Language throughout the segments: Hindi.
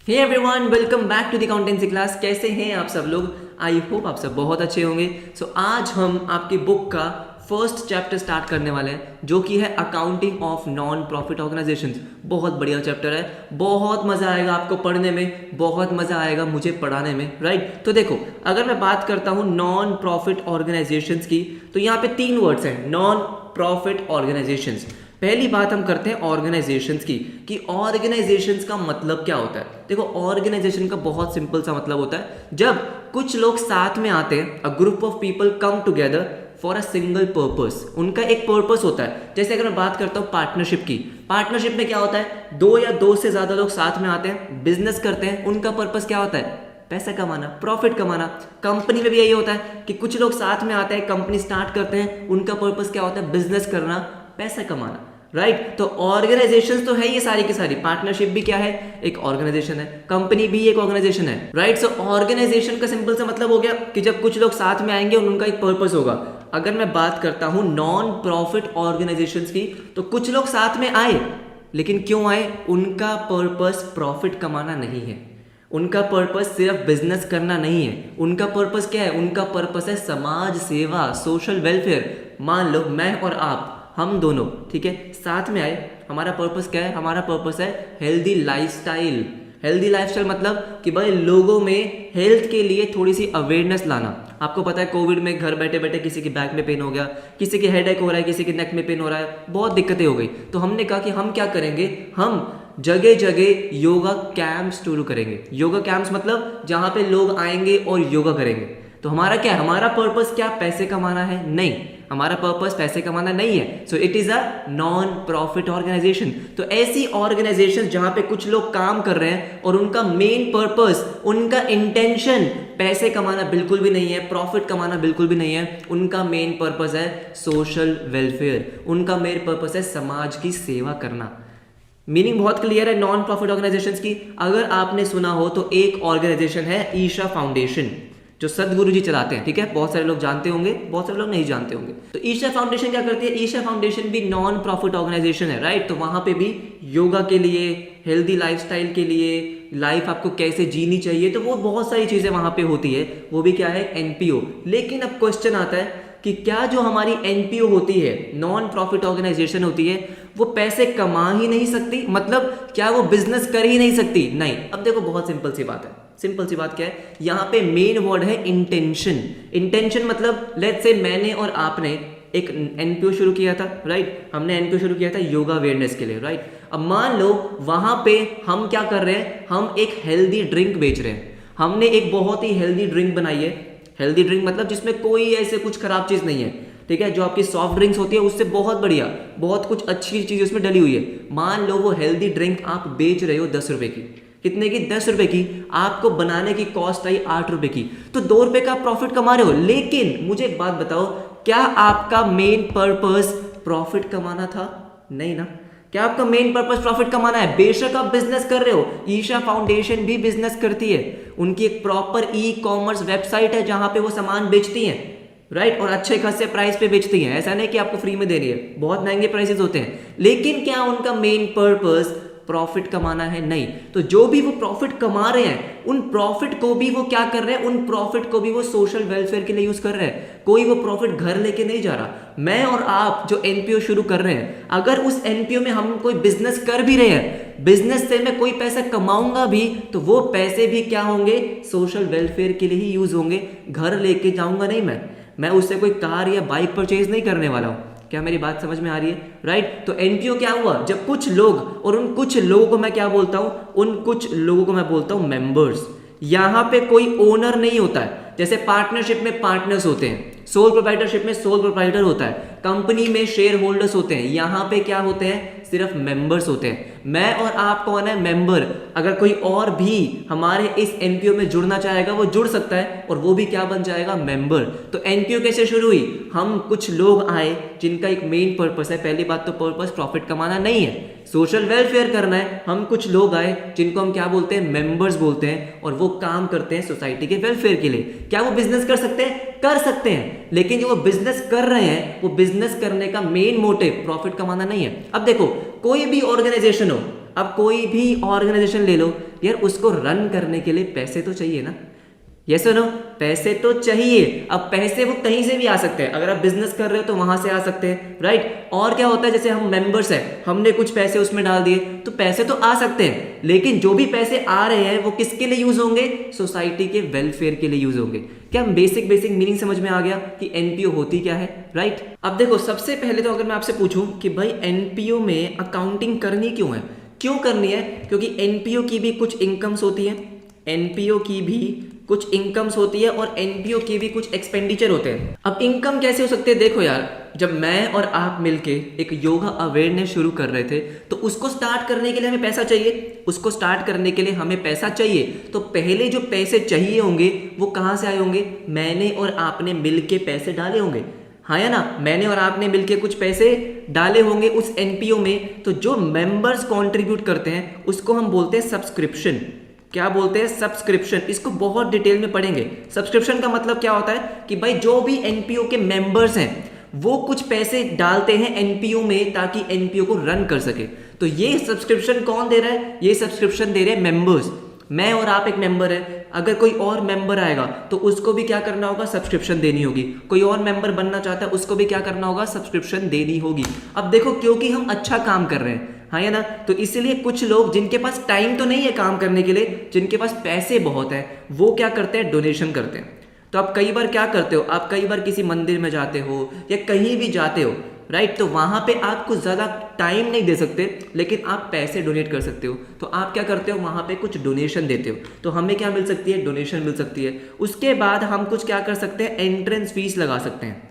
Hey everyone, welcome back to the accountancy class. कैसे हैं आप सब लोग? आई होप आप सब बहुत अच्छे होंगे। आज हम आपकी बुक का फर्स्ट चैप्टर स्टार्ट करने वाले हैं, जो कि है accounting of non profit organisations. बहुत बढ़िया चैप्टर है, बहुत मजा आएगा आपको पढ़ने में, बहुत मजा आएगा मुझे पढ़ाने में, राइट। तो देखो, अगर मैं बात करता हूँ नॉन प्रॉफिट ऑर्गेनाइजेशंस की, तो यहाँ पे 3 वर्ड्स हैं, नॉन प्रॉफिट ऑर्गेनाइजेशंस। पहली बात हम करते हैं ऑर्गेनाइजेशंस की, कि ऑर्गेनाइजेशंस का मतलब क्या होता है। देखो, ऑर्गेनाइजेशन का बहुत सिंपल सा मतलब होता है, जब कुछ लोग साथ में आते हैं, a group of people come together for a single purpose. उनका एक पर्पस होता है। जैसे अगर मैं बात करता हूँ पार्टनरशिप की, पार्टनरशिप में क्या होता है, 2 या 2 से ज्यादा लोग साथ में आते हैं, बिजनेस करते हैं। उनका पर्पस क्या होता है? पैसा कमाना, प्रॉफिट कमाना। कंपनी में भी यही होता है कि कुछ लोग साथ में आते हैं, कंपनी स्टार्ट करते हैं, उनका पर्पस क्या होता है? बिजनेस करना, पैसा कमाना, राइट। तो ऑर्गेनाइजेशंस तो है ये सारी की सारी। पार्टनरशिप भी क्या है? एक ऑर्गेनाइजेशन है। कंपनी भी एक ऑर्गेनाइजेशन है, राइट। सो ऑर्गेनाइजेशन का सिंपल सा मतलब हो गया कि जब कुछ लोग साथ में आएंगे और उनका एक पर्पस होगा। अगर मैं बात करता हूं नॉन प्रॉफिट ऑर्गेनाइजेशंस की, तो कुछ लोग साथ में आए, लेकिन क्यों आए? उनका पर्पस प्रॉफिट कमाना नहीं है, उनका पर्पस सिर्फ बिजनेस करना नहीं है। उनका पर्पस क्या है? उनका पर्पस है समाज सेवा, सोशल वेलफेयर। मान लो मैं और आप, हम दोनों, ठीक है, साथ में आए। हमारा पर्पस क्या है? हमारा पर्पस है हेल्दी लाइफस्टाइल। हेल्दी लाइफस्टाइल मतलब कि भाई लोगों में हेल्थ के लिए थोड़ी सी अवेयरनेस लाना। आपको पता है कोविड में घर बैठे बैठे किसी की बैक में पेन हो गया, किसी के हेडेक हो रहा है, किसी के नेक में पेन हो रहा है, बहुत दिक्कतें हो गई। तो हमने कहा कि हम क्या करेंगे, हम जगह जगह योगा कैंप्स शुरू करेंगे। योगा कैंप्स मतलब जहां पे लोग आएंगे और योगा करेंगे। तो हमारा क्या है? हमारा पर्पस क्या पैसे कमाना है? नहीं, हमारा पर्पस पैसे कमाना नहीं है। So it is a non profit organisation. तो ऐसी ऑर्गेनाइजेशन जहां पे कुछ लोग काम कर रहे हैं और उनका मेन पर्पस, उनका इंटेंशन पैसे कमाना बिल्कुल भी नहीं है, प्रॉफिट कमाना बिल्कुल भी नहीं है। उनका मेन पर्पस है सोशल वेलफेयर, उनका मेन पर्पस है समाज की सेवा करना। मीनिंग बहुत क्लियर है नॉन प्रॉफिट ऑर्गेनाइजेशंस की। अगर आपने सुना हो तो एक ऑर्गेनाइजेशन है ईशा फाउंडेशन, जो सदगुरु जी चलाते हैं, ठीक है। बहुत सारे लोग जानते होंगे, बहुत सारे लोग नहीं जानते होंगे। तो ईशा फाउंडेशन क्या करती है? ईशा फाउंडेशन भी नॉन प्रॉफिट ऑर्गेनाइजेशन है, राइट। तो वहां पे भी योगा के लिए, हेल्दी लाइफस्टाइल के लिए, लाइफ आपको कैसे जीनी चाहिए, तो वो बहुत सारी चीजें वहां पे होती है। वो भी क्या है? एनपीओ। लेकिन अब क्वेश्चन आता है कि क्या जो हमारी एनपीओ होती है, नॉन प्रॉफिट ऑर्गेनाइजेशन होती है, वो पैसे कमा ही नहीं सकती? मतलब क्या वो बिजनेस कर ही नहीं सकती? नहीं। अब देखो, बहुत सिंपल सी बात है। सिंपल सी बात क्या है? यहां पे मेन वर्ड है इंटेंशन। इंटेंशन मतलब लेट्स से मैंने और आपने एक एनपीओ शुरू किया था, राइट। हमने एनपीओ शुरू किया था योगा अवेयरनेस के लिए, राइट। अब मान लो वहां पे हम क्या कर रहे हैं, हम एक हेल्दी ड्रिंक बेच रहे हैं। हमने एक बहुत ही हेल्दी ड्रिंक बनाई है। हेल्दी ड्रिंक मतलब जिसमें कोई ऐसे कुछ खराब चीज नहीं है, ठीक है। जो आपकी सॉफ्ट ड्रिंक्स होती है उससे बहुत बढ़िया, बहुत कुछ अच्छी चीज उसमें डली हुई है। मान लो वो हेल्दी ड्रिंक आप बेच रहे हो 10 रुपए की। कितने की? 10 रुपए की। आपको बनाने की कॉस्ट आई 8 रुपए की, तो 2 रुपए का प्रॉफिट कमा रहे हो। लेकिन मुझे एक बात बताओ, क्या आपका मेन पर्पस प्रॉफिट कमाना था? नहीं ना। क्या आपका मेन पर्पस प्रॉफिट कमाना है? बेशक आप बिजनेस कर रहे हो, ईशा फाउंडेशन भी बिजनेस करती है। उनकी एक प्रॉपर ई कॉमर्स वेबसाइट है जहां पे वो सामान बेचती हैं, राइट। और अच्छे खासे प्राइस पे बेचती हैं। ऐसा नहीं कि आपको फ्री में दे रही है, बहुत महंगे प्राइसेस होते हैं। लेकिन क्या उनका मेन पर्पस प्रॉफिट कमाना है? नहीं। तो जो भी वो प्रॉफिट कमा रहे हैं, उन प्रॉफिट को भी वो क्या कर रहे हैं? उन प्रॉफिट को भी वो सोशल वेलफेयर के लिए यूज कर रहे हैं। कोई वो प्रॉफिट घर लेके नहीं जा रहा। मैं और आप जो एनपीओ शुरू कर रहे हैं, अगर उस एनपीओ में हम कोई बिजनेस कर भी रहे हैं, बिजनेस से मैं कोई पैसा कमाऊंगा भी, तो वो पैसे भी क्या होंगे? सोशल वेलफेयर के लिए ही यूज होंगे। घर लेके जाऊंगा नहीं मैं उससे कोई कार या बाइक परचेज नहीं करने वाला हूं। क्या मेरी बात समझ में आ रही है? राइट। तो एनपीओ क्या हुआ? जब कुछ लोग, और उन कुछ लोगों को मैं क्या बोलता हूं? उन कुछ लोगों को मैं बोलता हूं मेंबर्स। यहां पे कोई ओनर नहीं होता है। जैसे पार्टनरशिप में पार्टनर्स होते हैं, सोल प्रोप्राइटरशिप में सोल प्रोप्राइटर होता है, कंपनी में शेयर होल्डर्स होते हैं। यहां पे क्या होते हैं? सिर्फ मेंबर्स होते हैं। मैं और आप कौन है? मेंबर। अगर कोई और भी हमारे इस एनपीओ में जुड़ना चाहेगा, वो जुड़ सकता है, और वो भी क्या बन जाएगा? मेंबर। तो एनपीओ कैसे शुरू हुई? हम कुछ लोग आए जिनका एक मेन पर्पस है, पहली बात तो पर्पस प्रॉफिट कमाना नहीं है, सोशल वेलफेयर करना है। हम कुछ लोग आए जिनको हम क्या बोलते हैं? मेंबर्स बोलते हैं, और वो काम करते हैं सोसाइटी के वेलफेयर के लिए। क्या वो बिजनेस कर सकते हैं? कर सकते हैं। लेकिन जो वो बिजनेस कर रहे हैं, वो बिजनेस करने का मेन मोटिव प्रॉफिट कमाना नहीं है। अब देखो, कोई भी ऑर्गेनाइजेशन हो, अब कोई भी ऑर्गेनाइजेशन ले लो, यार उसको रन करने के लिए पैसे तो चाहिए ना। यस और नो, पैसे तो चाहिए। अब पैसे वो कहीं से भी आ सकते हैं, अगर आप बिजनेस कर रहे हो तो वहां से आ सकते हैं, राइट। और क्या होता है, जैसे हम मेंबर्स हैं, हमने कुछ पैसे उसमें डाल दिए तो पैसे तो आ सकते हैं, लेकिन जो भी पैसे आ रहे हैं वो किसके लिए यूज होंगे, सोसाइटी के वेलफेयर के लिए यूज होंगे। क्या बेसिक मीनिंग समझ में आ गया कि एनपीओ होती क्या है, राइट। अब देखो सबसे पहले तो अगर मैं आपसे पूछूं कि भाई एनपीओ में अकाउंटिंग करनी क्यों है, क्यों करनी है, क्योंकि एनपीओ की भी कुछ इनकम्स होती है, एनपीओ की भी कुछ इनकम्स होती है और एनपीओ के भी कुछ एक्सपेंडिचर होते हैं। अब इनकम कैसे हो सकते हैं, देखो यार, जब मैं और आप मिलके एक योगा अवेयरनेस शुरू कर रहे थे तो उसको स्टार्ट करने के लिए हमें पैसा चाहिए, उसको स्टार्ट करने के लिए हमें पैसा चाहिए, तो पहले जो पैसे चाहिए होंगे वो कहाँ से आए होंगे, मैंने और आपने मिलके पैसे डाले होंगे, हाँ या ना, मैंने और आपने मिलके कुछ पैसे डाले होंगे उस एनपीओ में। तो जो मेंबर्स कंट्रीब्यूट करते हैं उसको हम बोलते हैं सब्सक्रिप्शन। क्या बोलते हैं, सब्सक्रिप्शन। इसको बहुत डिटेल में पढ़ेंगे। सब्सक्रिप्शन का मतलब क्या होता है कि भाई जो भी एनपीओ के मेंबर्स हैं वो कुछ पैसे डालते हैं एनपीओ में ताकि एनपीओ को रन कर सके। तो ये सब्सक्रिप्शन कौन दे रहा है, ये सब्सक्रिप्शन दे रहे हैं मेंबर्स। मैं और आप एक मेंबर है, अगर कोई और मेंबर आएगा तो उसको भी क्या करना होगा, सब्सक्रिप्शन देनी होगी। कोई और मेंबर बनना चाहता है उसको भी क्या करना होगा, सब्सक्रिप्शन देनी होगी। अब देखो क्योंकि हम अच्छा काम कर रहे हैं, हाँ या ना, तो इसलिए कुछ लोग जिनके पास टाइम तो नहीं है काम करने के लिए, जिनके पास पैसे बहुत है, वो क्या करते हैं, डोनेशन करते हैं। तो आप कई बार क्या करते हो, आप कई बार किसी मंदिर में जाते हो या कहीं भी जाते हो, राइट, तो वहां पे आप कुछ ज्यादा टाइम नहीं दे सकते लेकिन आप पैसे डोनेट कर सकते हो। तो आप क्या करते हो, वहां पे कुछ डोनेशन देते हो, तो हमें क्या मिल सकती है, डोनेशन मिल सकती है। उसके बाद हम कुछ क्या कर सकते हैं, एंट्रेंस फीस लगा सकते हैं।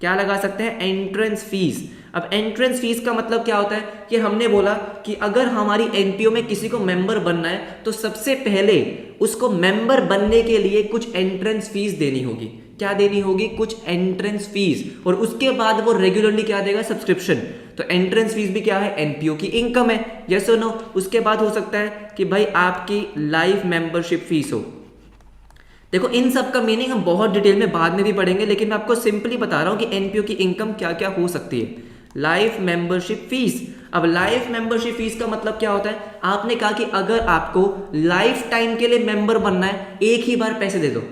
क्या लगा सकते हैं, एंट्रेंस फीस। अब एंट्रेंस फीस का मतलब क्या होता है कि हमने बोला कि अगर हमारी एनपीओ में किसी को मेंबर बनना है तो सबसे पहले उसको मेंबर बनने के लिए कुछ एंट्रेंस फीस देनी होगी। क्या देनी होगी, कुछ एंट्रेंस फीस, और उसके बाद वो रेगुलरली क्या देगा, सब्सक्रिप्शन। तो एंट्रेंस फीस भी क्या है, एनपीओ की इनकम है, यस और नो। उसके बाद हो सकता है कि भाई आपकी लाइफ मेंबरशिप फीस हो। देखो इन सब का मीनिंग हम बहुत डिटेल में बाद में भी पढ़ेंगे, लेकिन मैं आपको सिंपली बता रहा हूं कि एनपीओ की इनकम क्या क्या हो सकती है। Life membership fees. अब लाइफ मेंबरशिप फीस का मतलब क्या होता है, आपने कहा कि अगर आपको लाइफ टाइम के लिए मेंबर बनना है, एक ही बार पैसे दे दो।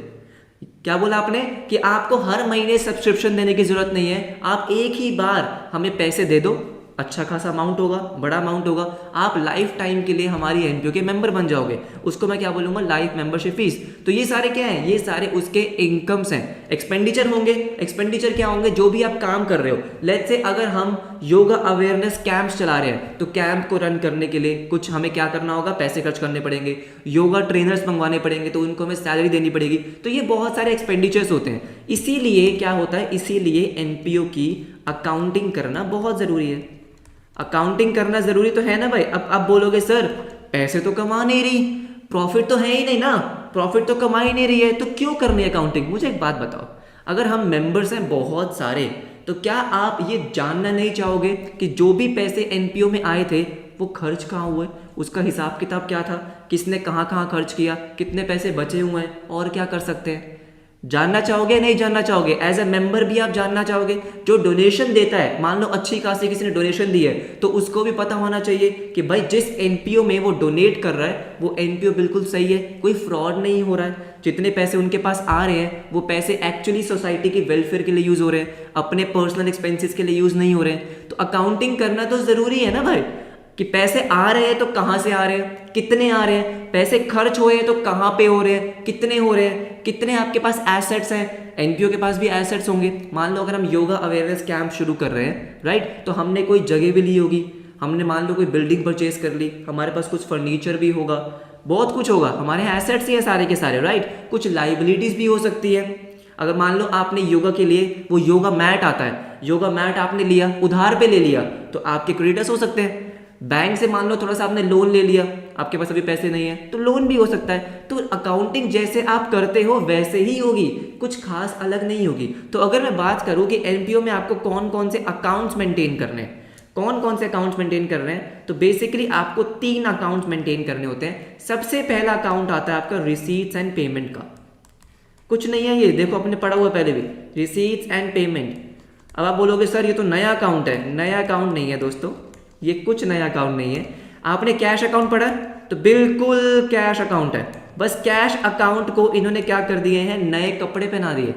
क्या बोला आपने कि आपको हर महीने सब्सक्रिप्शन देने की जरूरत नहीं है, आप एक ही बार हमें पैसे दे दो, अच्छा खासा अमाउंट होगा, बड़ा अमाउंट होगा, आप लाइफ टाइम के लिए हमारी एनपीओ के मेंबर बन जाओगे, उसको मैं क्या बोलूंगा, लाइफ मेंबरशिप फीस। तो ये सारे क्या हैं, ये सारे उसके इनकम्स हैं। एक्सपेंडिचर होंगे, एक्सपेंडिचर क्या होंगे, जो भी आप काम कर रहे हो। लेट्स से अगर हम योगा अवेयरनेस कैंप्स चला रहे हैं तो कैंप को रन करने के लिए कुछ हमें क्या करना होगा, पैसे खर्च करने पड़ेंगे, योगा ट्रेनर्स मंगवाने पड़ेंगे तो उनको हमें सैलरी देनी पड़ेगी। तो ये बहुत सारे एक्सपेंडिचर्स होते हैं। इसीलिए क्या होता है, इसीलिए एनपीओ की अकाउंटिंग करना बहुत जरूरी है। अकाउंटिंग करना जरूरी तो है ना भाई। अब आप बोलोगे सर पैसे तो कमा नहीं रही, प्रॉफिट तो है ही नहीं ना, प्रॉफिट तो कमा ही नहीं रही है, तो क्यों करनी है अकाउंटिंग। मुझे एक बात बताओ, अगर हम मेंबर्स हैं बहुत सारे, तो क्या आप ये जानना नहीं चाहोगे कि जो भी पैसे एनपीओ में आए थे वो खर्च कहाँ हुए, उसका हिसाब किताब क्या था, किसने कहाँ कहाँ खर्च किया, कितने पैसे बचे हुए हैं, और क्या कर सकते हैं। जानना चाहोगे, नहीं जानना चाहोगे, एज ए मेंबर भी आप जानना चाहोगे। जो डोनेशन देता है, मान लो अच्छी खासी किसी ने डोनेशन दी है, तो उसको भी पता होना चाहिए कि भाई जिस एनपीओ में वो डोनेट कर रहा है वो एनपीओ बिल्कुल सही है, कोई फ्रॉड नहीं हो रहा है, जितने पैसे उनके पास आ रहे हैं वो पैसे एक्चुअली सोसाइटी के वेलफेयर के लिए यूज हो रहे हैं, अपने पर्सनल एक्सपेंसेस के लिए यूज नहीं हो रहे हैं। तो अकाउंटिंग करना तो जरूरी है ना भाई, कि पैसे आ रहे हैं तो कहां से आ रहे हैं, कितने आ रहे हैं, पैसे खर्च हुए हैं तो कहां पे हो रहे हैं, कितने हो रहे हैं, कितने आपके पास एसेट्स हैं। एनपीओ के पास भी एसेट्स होंगे। मान लो अगर हम योगा अवेयरनेस कैंप शुरू कर रहे हैं, राइट, तो हमने कोई जगह भी ली होगी, हमने मान लो कोई बिल्डिंग परचेज कर ली, हमारे पास कुछ फर्नीचर भी होगा, बहुत कुछ होगा, हमारे एसेट्स ही है सारे के सारे, राइट। कुछ लाइबिलिटीज भी हो सकती है। अगर मान लो आपने योगा के लिए वो योगा मैट आता है, योगा मैट आपने लिया, उधार पे ले लिया, तो आपके क्रेडिटर्स हो सकते हैं। बैंक से मान लो थोड़ा सा आपने लोन ले लिया, आपके पास अभी पैसे नहीं है तो लोन भी हो सकता है। तो अकाउंटिंग जैसे आप करते हो वैसे ही होगी, कुछ खास अलग नहीं होगी। तो अगर मैं बात करूं कि एनपीओ में आपको कौन कौन से अकाउंट्स मेंटेन करने हैं, कौन कौन से अकाउंट्स मेंटेन कर रहे हैं, तो बेसिकली आपको 3 अकाउंट्स मेंटेन करने होते हैं। सबसे पहला अकाउंट आता है आपका रिसीट्स एंड पेमेंट का। कुछ नहीं है ये, देखो आपने पढ़ा हुआ पहले भी, रिसीट्स एंड पेमेंट। अब आप बोलोगे सर ये तो नया अकाउंट है, नया अकाउंट नहीं है दोस्तों, ये कुछ नया अकाउंट नहीं है। आपने कैश अकाउंट पढ़ा, तो बिल्कुल कैश अकाउंट है। बस कैश अकाउंट को इन्होंने क्या कर दिए हैं, नए कपड़े पहना दिए,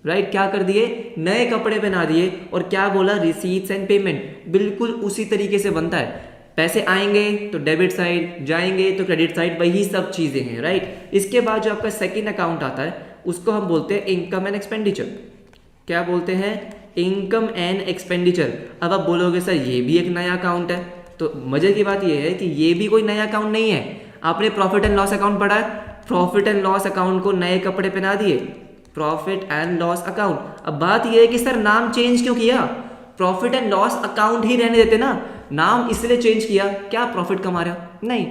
राइट क्या कर दिए, नए कपड़े पहना दिए। और क्या बोला, रिसीट्स एंड पेमेंट बिल्कुल उसी तरीके से बनता है। पैसे आएंगे तो डेबिट साइड, जाएंगे तो क्रेडिट साइड, वही सब चीजें हैं, राइट। इसके बाद जो आपका सेकंड अकाउंट आता है उसको हम बोलते हैं इनकम एंड एक्सपेंडिचर। क्या बोलते हैं, इनकम एंड एक्सपेंडिचर। अब आप बोलोगे सर ये भी एक नया अकाउंट है, तो मजे की बात ये है कि ये भी कोई नया अकाउंट नहीं है। आपने प्रॉफिट एंड लॉस अकाउंट पढ़ा है, प्रॉफिट एंड लॉस अकाउंट को नए कपड़े पहना दिए, प्रॉफिट एंड लॉस अकाउंट। अब बात यह है कि सर नाम चेंज क्यों किया, प्रॉफिट एंड लॉस अकाउंट ही रहने देते ना, नाम इसलिए चेंज किया, क्या प्रॉफिट कमा रहे हो, नहीं,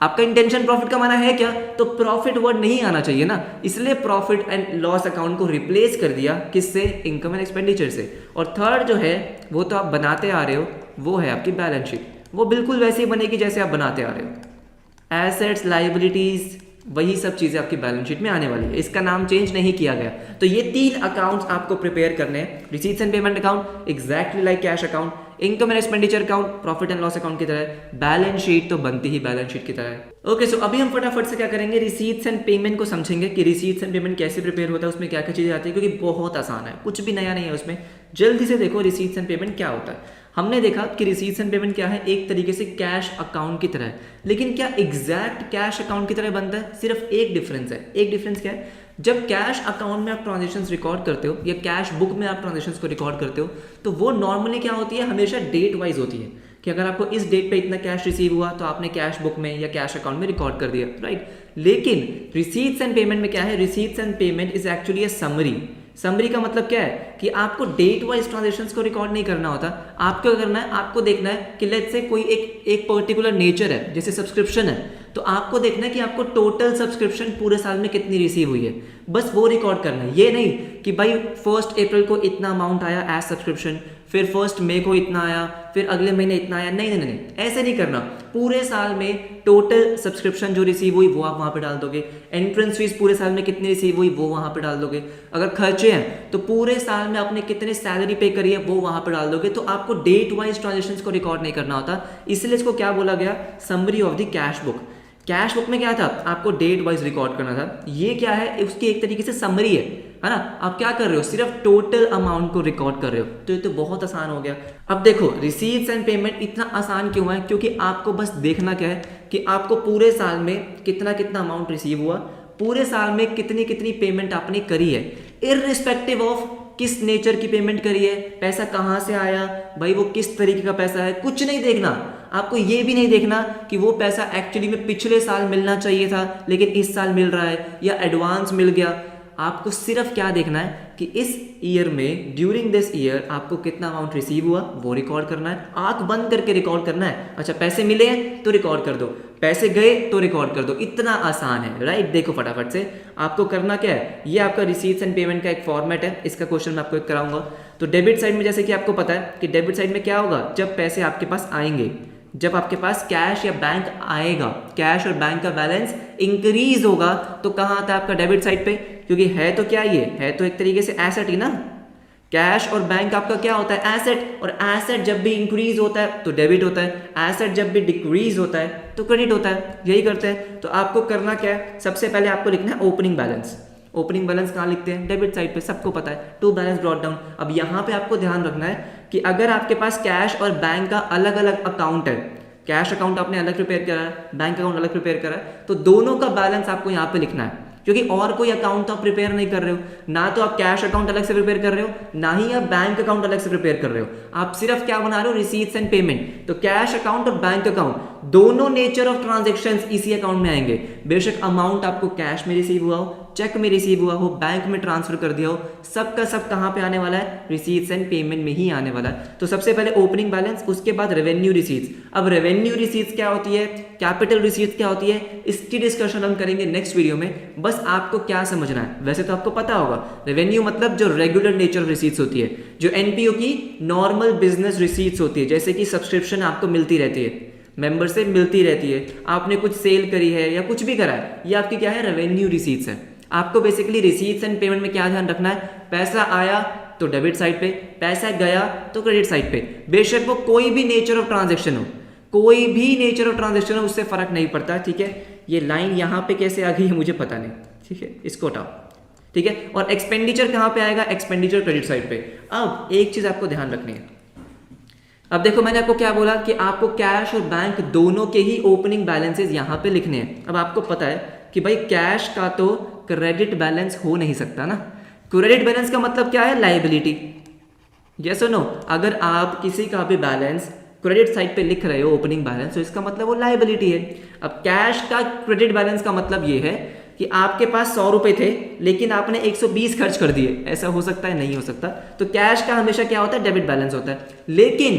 आपका इंटेंशन प्रॉफिट कमाना है क्या, तो प्रॉफिट वर्ड नहीं आना चाहिए ना, इसलिए प्रॉफिट एंड लॉस अकाउंट को रिप्लेस कर दिया किससे, इनकम एंड एक्सपेंडिचर से। और थर्ड जो है वो तो आप बनाते आ रहे हो, वो है आपकी बैलेंस शीट। वो बिल्कुल वैसे ही बनेगी जैसे आप बनाते आ रहे हो, एसेट्स लायबिलिटीज वही सब चीजें आपकी बैलेंस शीट में आने वाली है, इसका नाम चेंज नहीं किया गया। तो ये 3 अकाउंट्स आपको प्रिपेयर करने हैं, receipts and payment account exactly like cash account, income and expenditure account profit and loss account की तरह, बैलेंस शीट तो बनती ही बैलेंस शीट की तरह है। ओके सो अभी हम फटाफट से क्या करेंगे, रिसीट्स एंड पेमेंट को समझेंगे कि रिसीट्स एंड पेमेंट कैसे प्रिपेयर होता है, उसमें क्या क्या चीजें आती है, क्योंकि बहुत आसान है, कुछ भी नया नहीं है उसमें। जल्दी से देखो रिसीट्स एंड पेमेंट क्या होता है। हमने देखा कि रिसीट्स एंड पेमेंट क्या है, एक तरीके से कैश अकाउंट की तरह है, लेकिन क्या एग्जैक्ट कैश अकाउंट की तरह बनता है, सिर्फ एक डिफरेंस है। एक डिफरेंस क्या है, जब कैश अकाउंट में आप ट्रांजेक्शन्स रिकॉर्ड करते हो या कैश बुक में आप ट्रांजेक्शन्स को रिकॉर्ड करते हो, तो वो नॉर्मली क्या होती है, हमेशा डेट वाइज होती है कि अगर आपको इस डेट पे इतना कैश रिसीव हुआ तो आपने कैश बुक में या कैश अकाउंट में रिकॉर्ड कर दिया, राइट। लेकिन रिसीट्स एंड पेमेंट में क्या है, receipts and payment is actually a summary. Summary का मतलब क्या है कि आपको डेट वाइज ट्रांजेक्शन्स को रिकॉर्ड नहीं करना होता, आपको क्या करना है, आपको देखना है कि लेट्स से कोई एक पर्टिकुलर नेचर है, जैसे सब्सक्रिप्शन है, तो आपको देखना है कि आपको टोटल सब्सक्रिप्शन पूरे साल में कितनी रिसीव हुई है, बस वो रिकॉर्ड करना है। ये नहीं कि भाई 1 अप्रैल को इतना अमाउंट आया एज सब्सक्रिप्शन, फिर 1 मई को इतना आया, फिर अगले महीने इतना आया, नहीं नहीं नहीं, ऐसे नहीं करना। पूरे साल में टोटल सब्सक्रिप्शन जो रिसीव हुई वो आप वहां पे डाल दोगे, एंट्रेंस फीस पूरे साल में कितनी रिसीव हुई वो वहां पे डाल दोगे, अगर खर्चे हैं तो पूरे साल में आपने कितने सैलरी पे करी है वो वहां पे डाल दोगे। तो आपको डेट वाइज ट्रांजेक्शन्स को रिकॉर्ड नहीं करना होता, इसलिए इसको क्या बोला गया, summary of the cash book. Cash book में क्या था, आपको डेट वाइज रिकॉर्ड करना था, ये क्या है, उसकी एक तरीके से समरी है ना। आप क्या कर रहे हो, सिर्फ टोटल अमाउंट को रिकॉर्ड कर रहे हो, तो ये तो बहुत आसान हो गया। अब देखो रिसीट्स एंड पेमेंट इतना आसान क्यों है, क्योंकि आपको बस देखना क्या है कि आपको पूरे साल में कितना कितना अमाउंट रिसीव हुआ, पूरे साल में कितनी कितनी पेमेंट आपने करी है, इररिस्पेक्टिव ऑफ किस नेचर की पेमेंट करी है, पैसा कहाँ से आया, भाई वो किस तरीके का पैसा है, कुछ नहीं देखना। आपको ये भी नहीं देखना कि वो पैसा एक्चुअली में पिछले साल मिलना चाहिए था लेकिन इस साल मिल रहा है या एडवांस मिल गया। आपको सिर्फ क्या देखना है कि इस ईयर में, ड्यूरिंग दिस ईयर आपको कितना अमाउंट रिसीव हुआ वो रिकॉर्ड करना है, आंख बंद करके रिकॉर्ड करना है। अच्छा पैसे मिले हैं तो रिकॉर्ड कर दो, पैसे गए तो रिकॉर्ड कर दो, इतना आसान है, राइट। देखो फटाफट से आपको करना क्या है, ये आपका रिसीट्स एंड पेमेंट का एक फॉर्मेट है, इसका क्वेश्चन मैं आपको एक कराऊंगा। तो डेबिट साइड में जैसे कि आपको पता है कि डेबिट साइड में क्या होगा, जब पैसे आपके पास आएंगे, जब आपके पास कैश या बैंक आएगा, कैश और बैंक का बैलेंस इंक्रीज होगा, तो कहाँ आता है आपका डेबिट साइड पे, क्योंकि है तो क्या, ये है तो एक तरीके से एसेट ही ना, कैश और बैंक आपका क्या होता है, एसेट। और एसेट जब भी इंक्रीज होता है तो डेबिट होता है, एसेट जब भी डिक्रीज होता है तो क्रेडिट होता है, यही करते हैं। तो आपको करना क्या है, सबसे पहले आपको लिखना है ओपनिंग बैलेंस। ओपनिंग बैलेंस कहाँ लिखते हैं, डेबिट साइड पे, सबको पता है, टू बैलेंस ब्रॉट डाउन। अब यहाँ पे आपको ध्यान रखना है कि अगर आपके पास कैश और बैंक का अलग अलग अकाउंट है, कैश अकाउंट आपने अलग प्रिपेयर करा है, बैंक अकाउंट अलग प्रिपेयर करा है, तो दोनों का बैलेंस आपको यहाँ पे लिखना है, क्योंकि और कोई अकाउंट तो आप प्रिपेयर नहीं कर रहे हो, ना तो आप कैश अकाउंट अलग से प्रिपेयर कर रहे हो, ना ही आप बैंक अकाउंट अलग से प्रिपेयर कर रहे हो, आप सिर्फ क्या बना रहे हो, रिसीट्स एंड पेमेंट। तो कैश अकाउंट और बैंक अकाउंट दोनों नेचर ऑफ ट्रांजेक्शन्स इसी अकाउंट में आएंगे, बेशक अमाउंट आपको कैश में रिसीव हुआ हो, चेक में रिसीव हुआ हो, बैंक में ट्रांसफर कर दिया हो, सबका सब कहां पे आने वाला है, रिसीट्स एंड पेमेंट में ही आने वाला है। तो सबसे पहले ओपनिंग बैलेंस, उसके बाद रेवेन्यू रिसीट्स। अब रेवेन्यू रिसीट्स क्या होती है, कैपिटल रिसीट्स क्या होती है, इसकी डिस्कशन हम करेंगे नेक्स्ट वीडियो में। बस आपको क्या समझना है, वैसे तो आपको पता होगा, रेवेन्यू मतलब जो रेगुलर नेचर ऑफ रिसीट्स होती है, जो एनपीओ की नॉर्मल बिजनेस रिसीट्स होती है, जैसे कि सब्सक्रिप्शन आपको मिलती रहती है, मेंबर से मिलती रहती है, आपने कुछ सेल करी है या कुछ भी करा है, ये आपकी क्या है, रेवेन्यू रिसीट्स है। आपको बेसिकली रिसीट्स एंड पेमेंट में क्या ध्यान रखना है, पैसा आया तो डेबिट साइड पे, पैसा गया तो क्रेडिट साइड पे, बेशक वो कोई भी नेचर ऑफ ट्रांजैक्शन हो, कोई भी नेचर ऑफ ट्रांजेक्शन है उससे फर्क नहीं पड़ता, ठीक है। ये लाइन यहाँ पे कैसे आ गई है मुझे पता नहीं, ठीक है, इसको हटाओ, ठीक है। और एक्सपेंडिचर कहाँ पे आएगा, एक्सपेंडिचर क्रेडिट साइड पे। अब एक चीज आपको ध्यान रखनी है, अब देखो मैंने आपको क्या बोला कि आपको कैश और बैंक दोनों के ही ओपनिंग बैलेंसेस यहाँ पे लिखने हैं। अब आपको पता है कि भाई कैश का तो क्रेडिट बैलेंस हो नहीं सकता ना, क्रेडिट बैलेंस का मतलब क्या है, लायबिलिटी, यस और नो। अगर आप किसी का भी बैलेंस क्रेडिट साइड पे लिख रहे हो ओपनिंग बैलेंस, तो इसका मतलब वो लायबिलिटी है। अब कैश का क्रेडिट बैलेंस का मतलब ये है कि आपके पास 100 रुपए थे लेकिन आपने 120 खर्च कर दिए, ऐसा हो सकता है, नहीं हो सकता। तो कैश का हमेशा क्या होता है, डेबिट बैलेंस होता है। लेकिन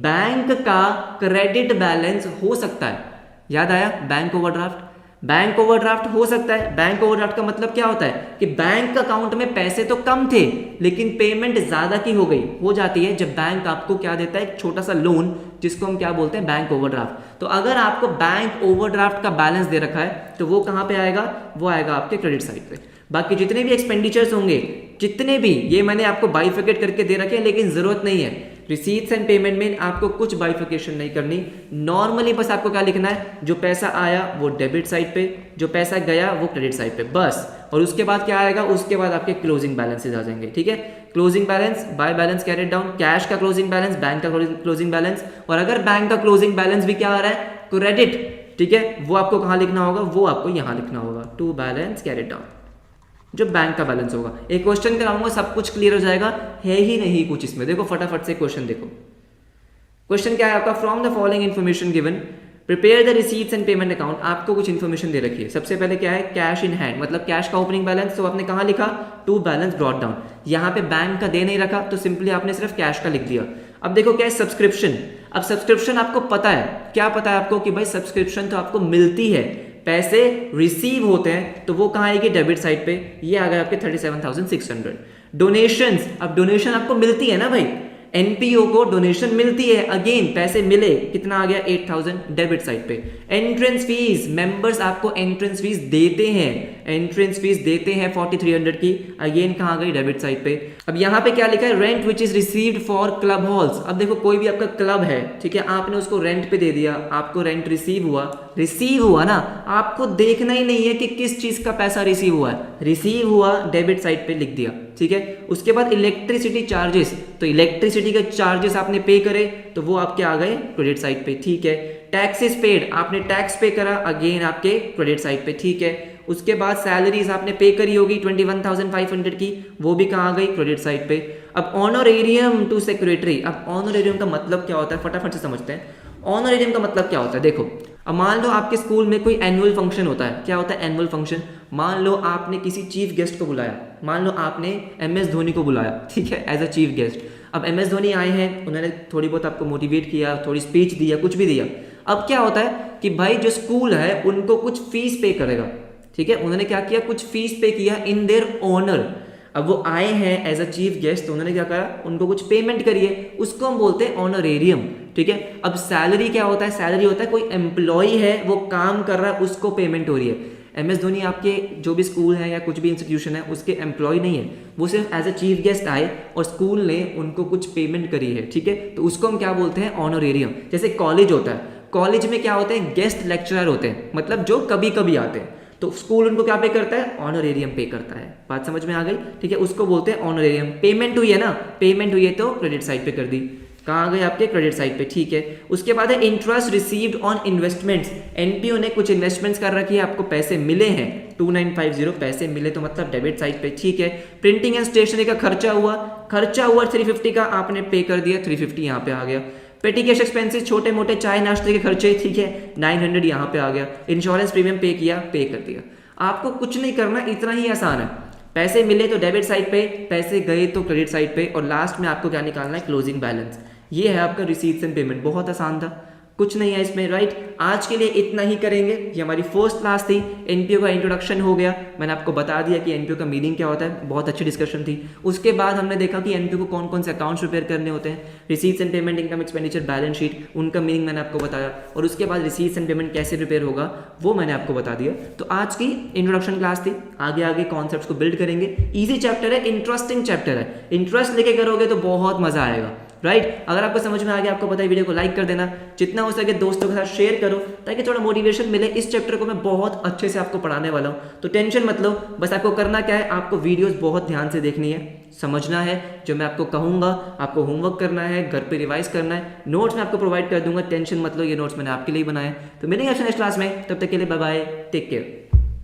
बैंक का क्रेडिट बैलेंस हो सकता है, याद आया, बैंक ओवरड्राफ्ट, बैंक ओवरड्राफ्ट हो सकता है। बैंक ओवरड्राफ्ट का मतलब क्या होता है कि बैंक अकाउंट में पैसे तो कम थे लेकिन पेमेंट ज्यादा की हो गई, हो जाती है जब बैंक आपको क्या देता है, एक छोटा सा लोन, जिसको हम क्या बोलते हैं, बैंक ओवरड्राफ्ट। तो अगर आपको बैंक ओवरड्राफ्ट का बैलेंस दे रखा है तो वो कहां पे आएगा, वो आएगा आपके क्रेडिट साइड पे। बाकी जितने भी एक्सपेंडिचर्स होंगे, जितने भी, ये मैंने आपको बाइफिकेट करके दे रखे हैं, लेकिन जरूरत नहीं है। रिसीट्स एंड पेमेंट में आपको कुछ बाइफिकेशन नहीं करनी, नॉर्मली बस आपको क्या लिखना है, जो पैसा आया वो डेबिट साइड पे, जो पैसा गया वो क्रेडिट साइड पे, बस। और उसके बाद क्या आएगा, उसके बाद आपके क्लोजिंग बैलेंसेस आ जाएंगे, ठीक है। Closing balance, by balance carried down, cash का क्लोजिंग बैलेंस, बैंक का क्लोजिंग बैलेंस। और अगर बैंक का क्लोजिंग बैलेंस भी क्या आ रहा है, क्रेडिट, ठीक है, वो आपको कहां लिखना होगा, वो आपको यहां लिखना होगा, टू बैलेंस कैरिड डाउन, जो बैंक का बैलेंस होगा। एक क्वेश्चन कराऊंगा, सब कुछ क्लियर हो जाएगा, है ही नहीं कुछ इसमें। देखो फटाफट से क्वेश्चन देखो, क्वेश्चन क्या है आपका, from the following information given prepare the receipts and payment account. आपको कुछ इन्फॉर्मेशन दे रखी है। सबसे पहले क्या है, कैश इन हैंड, मतलब कैश का ओपनिंग बैलेंस, तो आपने कहां लिखा, टू बैलेंस ब्रॉट डाउन। यहां पे बैंक का दे नहीं रखा तो सिंपली आपने सिर्फ कैश का लिख दिया। अब देखो क्या है, सब्सक्रिप्शन। अब सब्सक्रिप्शन आपको पता है, क्या पता है आपको कि भाई सब्सक्रिप्शन तो आपको मिलती है, पैसे रिसीव होते हैं, तो वो कहां आएगी, डेबिट साइड पे। ये आ गया आपके 37,600। डोनेशंस, अब डोनेशन आपको मिलती है ना भाई, एनपीओ को डोनेशन मिलती है, अगेन पैसे मिले, कितना आ गया, 8,000 डेबिट साइड पे। एंट्रेंस फीस, मेंबर्स आपको एंट्रेंस फीस देते हैं, एंट्रेंस फीस देते हैं 4300 की, अगेन कहां गई, डेबिट साइड पे। अब यहां पे क्या लिखा है, rent which is received for club halls. अब देखो कोई भी आपका क्लब है, ठीक है, आपने उसको रेंट पे दे दिया, आपको रेंट रिसीव हुआ ना, आपको देखना ही नहीं है कि किस चीज का पैसा रिसीव हुआ है, रिसीव हुआ, डेबिट साइड पे लिख दिया, ठीक है। उसके बाद इलेक्ट्रिसिटी चार्जेस, तो इलेक्ट्रिसिटी के चार्जेस आपने पे करे तो वो आपके आ गए क्रेडिट साइड पे, ठीक है। टैक्सेस पेड, आपने टैक्स पे करा, अगेन आपके क्रेडिट साइड पे, ठीक है। उसके बाद सैलरीज आपने पे करी होगी 21,500 की, वो भी कहाँ आ गई, क्रेडिट साइड पे। अब ऑनरेरियम टू सेक्रेटरी, अब ऑनरेरियम का मतलब क्या होता है, फटाफट से समझते हैं। ऑनरेरियम का मतलब क्या होता है, देखो अब मान लो आपके स्कूल में कोई एनुअल फंक्शन होता है, क्या होता है एनुअल फंक्शन, मान लो आपने किसी चीफ गेस्ट को बुलाया, मान लो आपने MS धोनी को बुलाया, ठीक है, एज अ चीफ गेस्ट। अब MS धोनी आए हैं, उन्होंने थोड़ी बहुत आपको मोटिवेट किया, थोड़ी स्पीच दिया, कुछ भी दिया। अब क्या होता है कि भाई जो स्कूल है उनको कुछ फीस पे करेगा, ठीक है, उन्होंने क्या किया, कुछ फीस पे किया इन देयर ऑनर। अब वो आए हैं एज अ चीफ गेस्ट, तो उन्होंने क्या करा, उनको कुछ पेमेंट करिए, उसको हम बोलते हैं ऑनरेरियम, ठीक है। अब सैलरी क्या होता है, सैलरी होता है कोई एम्प्लॉय है, वो काम कर रहा है, उसको पेमेंट हो रही है। MS धोनी आपके जो भी स्कूल है या कुछ भी इंस्टीट्यूशन है उसके एम्प्लॉय नहीं है, वो सिर्फ एज अ चीफ गेस्ट आए और स्कूल ने उनको कुछ पेमेंट करी है, ठीक है, तो उसको हम क्या बोलते हैं, ऑनरेरियम। जैसे कॉलेज होता है, कॉलेज में क्या होते हैं, गेस्ट लेक्चरर होते हैं, मतलब जो कभी कभी आते हैं, तो स्कूल उनको क्या पे करता है, ऑनरेरियम पे करता है। बात समझ में आ गई, ठीक है, उसको बोलते हैं ऑनरेरियम। पेमेंट हुई है ना, पेमेंट हुई है तो क्रेडिट साइड पे कर दी, कहाँ गए आपके, क्रेडिट साइड पे, ठीक है। उसके बाद है interest received on investments, NPO ने कुछ इन्वेस्टमेंट्स कर रखी है, आपको पैसे मिले हैं 2950, पैसे मिले तो मतलब डेबिट साइड पे, ठीक है। प्रिंटिंग एंड स्टेशनरी का खर्चा हुआ 350 का, आपने पे कर दिया, 350 यहाँ पे आ गया। पेटी कैश एक्सपेंसेस, छोटे मोटे चाय नाश्ते के खर्चे, ठीक है, 900 यहाँ पे आ गया। इंश्योरेंस प्रीमियम पे किया, पे कर दिया। आपको कुछ नहीं करना, इतना ही आसान है। पैसे मिले तो डेबिट साइड पे, पैसे गए तो क्रेडिट साइड पे, और लास्ट में आपको क्या निकालना है, क्लोजिंग बैलेंस। ये है आपका रिसीट्स एंड पेमेंट, बहुत आसान था, कुछ नहीं है इसमें, राइट। आज के लिए इतना ही करेंगे, ये हमारी फर्स्ट क्लास थी, एनपीओ का इंट्रोडक्शन हो गया, मैंने आपको बता दिया कि एनपीओ का मीनिंग क्या होता है, बहुत अच्छी डिस्कशन थी। उसके बाद हमने देखा कि एनपीओ को कौन कौन से अकाउंट्स प्रिपेयर करने होते हैं, receipts and payment, income expenditure, balance sheet, उनका मीनिंग मैंने आपको बताया, और उसके बाद रिसीट्स एंड पेमेंट कैसे प्रिपेयर होगा वो मैंने आपको बता दिया। तो आज की इंट्रोडक्शन क्लास थी, आगे आगे कॉन्सेप्ट्स को बिल्ड करेंगे। ईजी चैप्टर है, इंटरेस्टिंग चैप्टर है, इंटरेस्ट लेके करोगे तो बहुत मजा आएगा, राइट। अगर आपको समझ में आ गया, आपको पता है, वीडियो को लाइक कर देना, जितना हो सके दोस्तों के साथ शेयर करो ताकि थोड़ा मोटिवेशन मिले। इस चैप्टर को मैं बहुत अच्छे से आपको पढ़ाने वाला हूँ, तो टेंशन मत लो। बस आपको करना क्या है, आपको वीडियोस बहुत ध्यान से देखनी है, समझना है जो मैं आपको कहूँगा, आपको होमवर्क करना है, घर पे रिवाइज करना है, नोट्स मैं आपको प्रोवाइड कर दूंगा, टेंशन मत लो, ये नोट्स मैंने आपके लिए बनाए। तो मिलेंगे नेक्स्ट क्लास में, तब तक के लिए बाय बाय, टेक केयर।